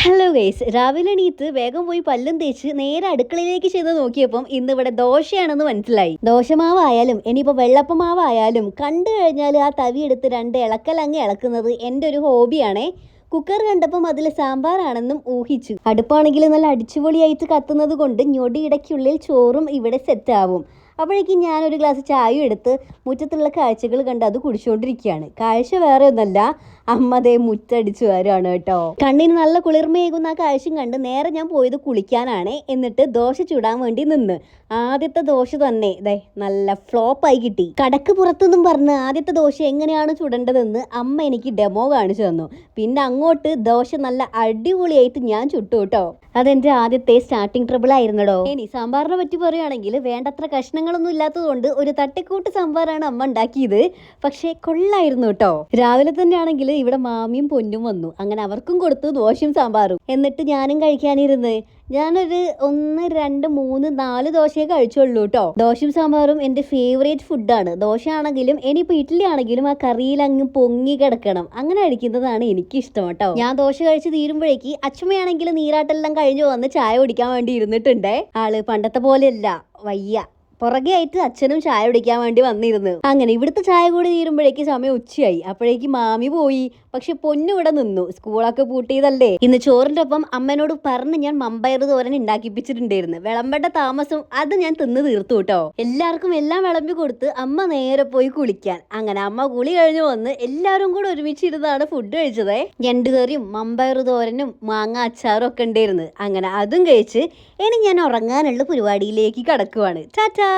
Hello guys, രാവിലെ എണീറ്റ് വേഗം പോയി പല്ലും തേച്ച് നേരെ അടുക്കളയിലേക്ക് ചെന്ന് നോക്കിയപ്പം ഇന്നിവിടെ ദോശയാണെന്ന് മനസ്സിലായി. ദോശമാവായാലും ഇനിയിപ്പോൾ വെള്ളപ്പമാവായാലും കണ്ടു കഴിഞ്ഞാൽ ആ തവി എടുത്ത് രണ്ട് ഇളക്കലങ്ങ് ഇളക്കുന്നത് എൻ്റെ ഒരു ഹോബിയാണേ. കുക്കർ കണ്ടപ്പം അതിൽ സാമ്പാറാണെന്നും ഊഹിച്ചു. അടുപ്പാണെങ്കിൽ നല്ല അടിച്ചുപൊളിയായിട്ട് കത്തുന്നത് കൊണ്ട് ഞൊടിയിടയ്ക്കുള്ളിൽ ചോറും ഇവിടെ സെറ്റാവും. അപ്പോഴേക്കും ഞാനൊരു ഗ്ലാസ് ചായ എടുത്ത് മുറ്റത്തുള്ള കാഴ്ചകൾ കണ്ട് അത് കുടിച്ചുകൊണ്ടിരിക്കുകയാണ്. കാഴ്ച വേറെ ഒന്നല്ല, അമ്മ ദേ മുറ്റടിച്ചു വരാണ് കേട്ടോ. കണ്ണിന് നല്ല കുളിർമയേകുന്ന ആ കാഴ്ചയും കണ്ട് നേരെ ഞാൻ പോയത് കുളിക്കാനാണ്. എന്നിട്ട് ദോശ ചുടാൻ വേണ്ടി നിന്ന്. ആദ്യത്തെ ദോശ തന്നെ ദേ നല്ല ഫ്ലോപ്പായി കിട്ടി. കടക്ക് പുറത്തൊന്നും പറഞ്ഞ് ആദ്യത്തെ ദോശ എങ്ങനെയാണ് ചുടേണ്ടതെന്ന് അമ്മ എനിക്ക് ഡെമോ കാണിച്ചു തന്നു. പിന്നെ അങ്ങോട്ട് ദോശ നല്ല അടിപൊളിയായിട്ട് ഞാൻ ചുട്ടു കേട്ടോ. അതെന്റെ ആദ്യത്തെ സ്റ്റാർട്ടിങ് ട്രബിൾ ആയിരുന്നടോ. ഇനി സാമ്പാറിനെ പറ്റി പറയുകയാണെങ്കിൽ വേണ്ടത്ര കഷ്ണങ്ങളൊന്നും ഇല്ലാത്തതുകൊണ്ട് ഒരു തട്ടിക്കൂട്ട് സാമ്പാറാണ് അമ്മ ഉണ്ടാക്കിയത്. പക്ഷേ കൊള്ളായിരുന്നു കേട്ടോ. രാവിലെ തന്നെ ആണെങ്കിൽ ഇവിടെ മാമിയും പൊന്നും വന്നു. അങ്ങനെ അവർക്കും കൊടുത്തു ദോശയും സാമ്പാറും. എന്നിട്ട് ഞാനും കഴിക്കാനിരുന്ന് ഞാനൊരു 1 2 3 4 ദോശയെ കഴിച്ചുള്ളൂ കേട്ടോ. ദോശയും സാമ്പാറും എൻ്റെ ഫേവറേറ്റ് ഫുഡാണ്. ദോശ ആണെങ്കിലും ഇനിയിപ്പോൾ ഇഡ്ഡലി ആണെങ്കിലും ആ കറിയിൽ അങ്ങ് പൊങ്ങി കിടക്കണം, അങ്ങനെ കഴിക്കുന്നതാണ് എനിക്കിഷ്ടം കേട്ടോ. ഞാൻ ദോശ കഴിച്ച് തീരുമ്പോഴേക്ക് അച്ഛമ്മയാണെങ്കിൽ നീരാട്ടെല്ലാം കഴിഞ്ഞു വന്ന് ചായ കുടിക്കാൻ വേണ്ടി ഇരുന്നിട്ടുണ്ടേ. ആള് പണ്ടത്തെ പോലെയല്ല, വയ്യ. പുറകെ ആയിട്ട് അച്ഛനും ചായ കുടിക്കാൻ വേണ്ടി വന്നിരുന്നു. അങ്ങനെ ഇവിടുത്തെ ചായ കൂടി തീരുമ്പോഴേക്ക് സമയം ഉച്ചയായി. അപ്പോഴേക്ക് മാമി പോയി. പക്ഷെ പൊന്നു ഇവിടെ നിന്നു. സ്കൂളൊക്കെ പൂട്ടിയതല്ലേ. ഇന്ന് ചോറിൻ്റെ ഒപ്പം അമ്മനോട് പറഞ്ഞ് ഞാൻ മമ്പയർ തോരൻ ഉണ്ടാക്കിപ്പിച്ചിട്ടുണ്ടായിരുന്നു. വിളമ്പേണ്ട താമസം അത് ഞാൻ തിന്ന് തീർത്തു കേട്ടോ. എല്ലാവർക്കും എല്ലാം വിളമ്പി കൊടുത്ത് അമ്മ നേരെ പോയി കുളിക്കാൻ. അങ്ങനെ അമ്മ കുളി കഴിഞ്ഞു വന്ന് എല്ലാവരും കൂടെ ഒരുമിച്ചിരുന്നാണ് ഫുഡ് കഴിച്ചത്. ഞണ്ട് കറിയും മമ്പയർ തോരനും മാങ്ങ അച്ചാറും ഒക്കെ ഉണ്ടായിരുന്നു. അങ്ങനെ അതും കഴിച്ച് ഇനി ഞാൻ ഉറങ്ങാനുള്ള പരിപാടിയിലേക്ക് കടക്കുവാണ്. ടാറ്റാ.